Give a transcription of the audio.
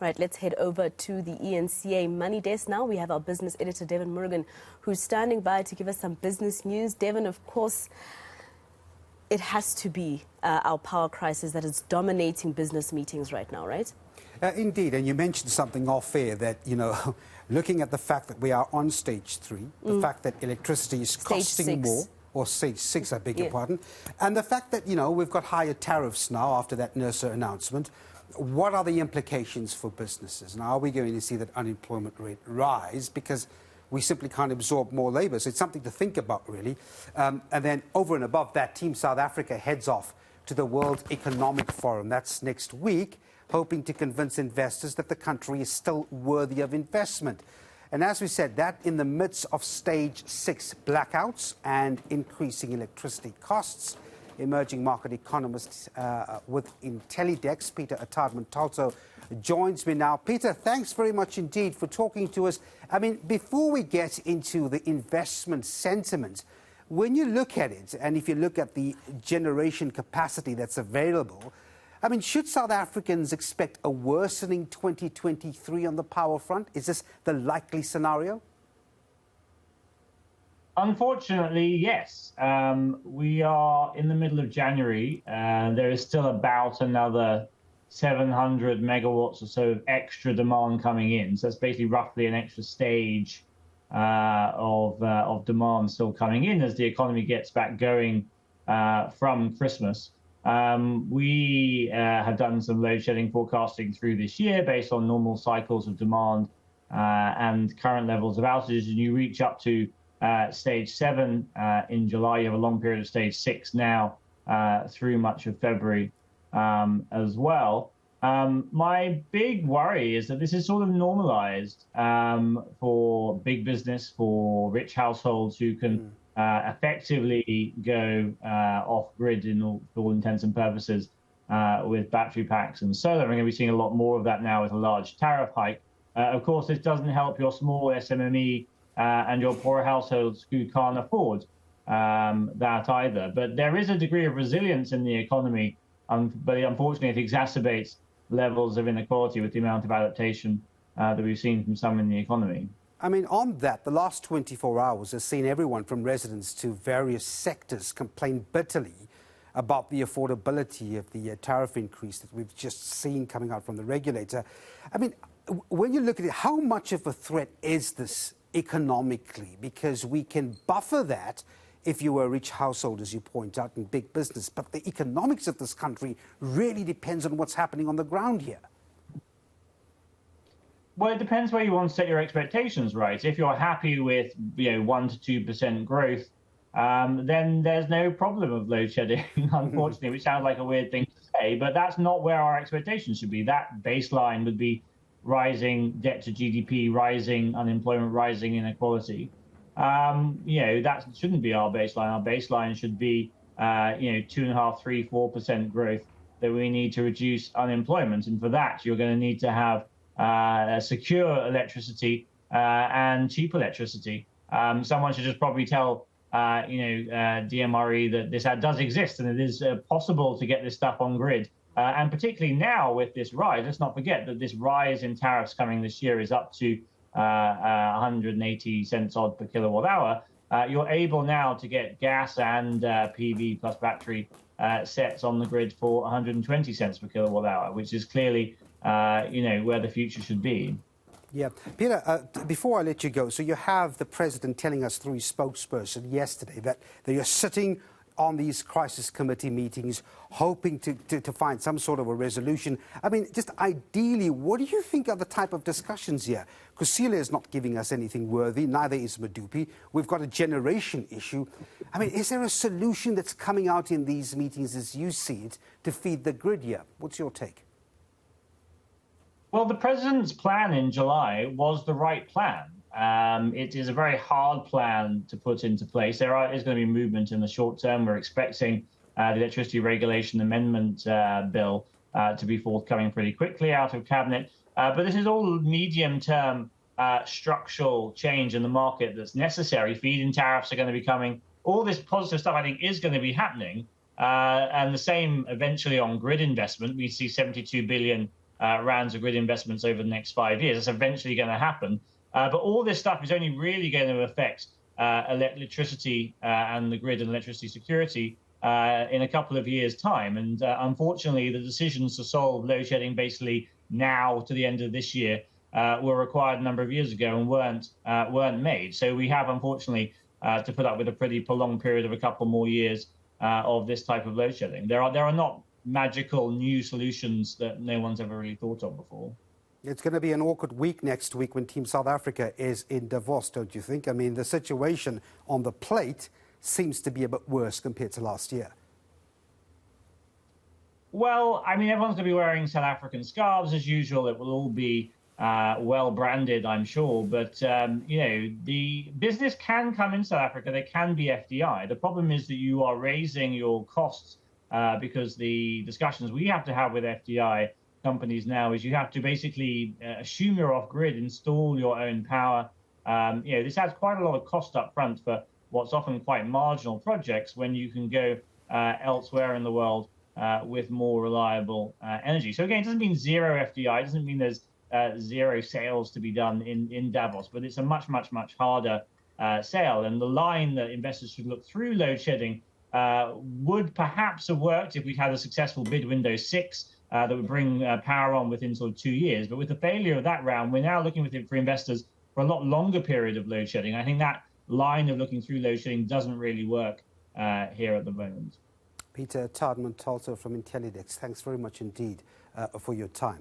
Right, let's head over to the eNCA Money Desk now. We have our business editor, Devan Murugan, who's standing by to give us some business news. Devan, of course, it has to be our power crisis that is dominating business meetings right now, right? Indeed, and you mentioned something off air that, looking at the fact that we are on stage 3, the fact that electricity is costing more, or stage 6, I beg your pardon, and the fact that, we've got higher tariffs now after that eNCA announcement. What are the implications for businesses? Now, are we going to see that unemployment rate rise because we simply can't absorb more labour? So it's something to think about, really. And then over and above that, Team South Africa heads off to the World Economic Forum. That's next week, hoping to convince investors that the country is still worthy of investment. And as we said, that in the midst of stage 6 blackouts and increasing electricity costs. Emerging market economist with Intellidex, Peter Attard Montalto, joins me now. Peter, thanks very much indeed for talking to us. I mean, before we get into the investment sentiment, when you look at it, and if you look at the generation capacity that's available, I mean, should South Africans expect a worsening 2023 on the power front? Is this the likely scenario? Unfortunately, yes. We are in the middle of January. There is still about another 700 megawatts or so of extra demand coming in. So that's basically roughly an extra stage of demand still coming in as the economy gets back going from Christmas. We have done some load shedding forecasting through this year based on normal cycles of demand and current levels of outages. And you reach up to stage 7 in July. You have a long period of stage 6 now through much of February as well. My big worry is that this is sort of normalized for big business, for rich households who can effectively go off-grid for all intents and purposes with battery packs and solar. We're going to be seeing a lot more of that now with a large tariff hike. Of course, this doesn't help your small SMME and your poorer households who can't afford that either. But there is a degree of resilience in the economy, but unfortunately it exacerbates levels of inequality with the amount of adaptation that we've seen from some in the economy. I mean, on that, the last 24 hours has seen everyone from residents to various sectors complain bitterly about the affordability of the tariff increase that we've just seen coming out from the regulator. I mean, when you look at it, how much of a threat is this economically? Because we can buffer that if you were a rich household, as you point out, in big business. But the economics of this country really depends on what's happening on the ground here. Well, it depends where you want to set your expectations, right? If you're happy with 1 to 2% growth, then there's no problem of load shedding, unfortunately, which sounds like a weird thing to say, but that's not where our expectations should be. That baseline would be rising debt to GDP, rising unemployment, rising inequality. That shouldn't be our baseline. Our baseline should be, 2.5%, 3%, 4% growth that we need to reduce unemployment. And for that, you're going to need to have secure electricity and cheap electricity. Someone should just probably tell, DMRE that this does exist and it is possible to get this stuff on grid. And particularly now with this rise, let's not forget that this rise in tariffs coming this year is up to 180 cents odd per kilowatt hour. You're able now to get gas and PV plus battery sets on the grid for 120 cents per kilowatt hour, which is clearly, where the future should be. Yeah. Peter, before I let you go, so you have the president telling us through his spokesperson yesterday that they are sitting on these crisis committee meetings, hoping to find some sort of a resolution. I mean, just ideally, what do you think are the type of discussions here? Because Celia is not giving us anything worthy, neither is Madupi. We've got a generation issue. I mean, is there a solution that's coming out in these meetings as you see it to feed the grid here? What's your take? Well, the president's plan in July was the right plan. It is a very hard plan to put into place. There is going to be movement in the short term. We're expecting the Electricity Regulation Amendment Bill to be forthcoming pretty quickly out of Cabinet. But this is all medium-term structural change in the market that's necessary. Feed-in tariffs are going to be coming. All this positive stuff, I think, is going to be happening. And the same eventually on grid investment. We see 72 billion rounds of grid investments over the next 5 years. It's eventually going to happen. But all this stuff is only really going to affect electricity and the grid and electricity security in a couple of years' time. And unfortunately, the decisions to solve load shedding basically now to the end of this year were required a number of years ago and weren't made. So we have, unfortunately, to put up with a pretty prolonged period of a couple more years of this type of load shedding. There are not magical new solutions that no one's ever really thought of before. It's going to be an awkward week next week when Team South Africa is in Davos, don't you think? I mean, the situation on the plate seems to be a bit worse compared to last year. Well, I mean, everyone's going to be wearing South African scarves as usual. It will all be well branded, I'm sure. But, you know, the business can come in South Africa. There can be FDI. The problem is that you are raising your costs because the discussions we have to have with FDI companies now is you have to basically assume you're off grid, install your own power. You know, this has quite a lot of cost up front for what's often quite marginal projects when you can go elsewhere in the world with more reliable energy. So again, it doesn't mean zero FDI. It doesn't mean there's zero sales to be done in Davos, but it's a much, much, much harder sale. And the line that investors should look through load shedding would perhaps have worked if we'd had a successful bid window 6 that would bring power on within sort of 2 years. But with the failure of that round, we're now looking for investors for a lot longer period of load shedding. I think that line of looking through load shedding doesn't really work here at the moment. Peter Attard Montalto from Intellidex, thanks very much indeed for your time.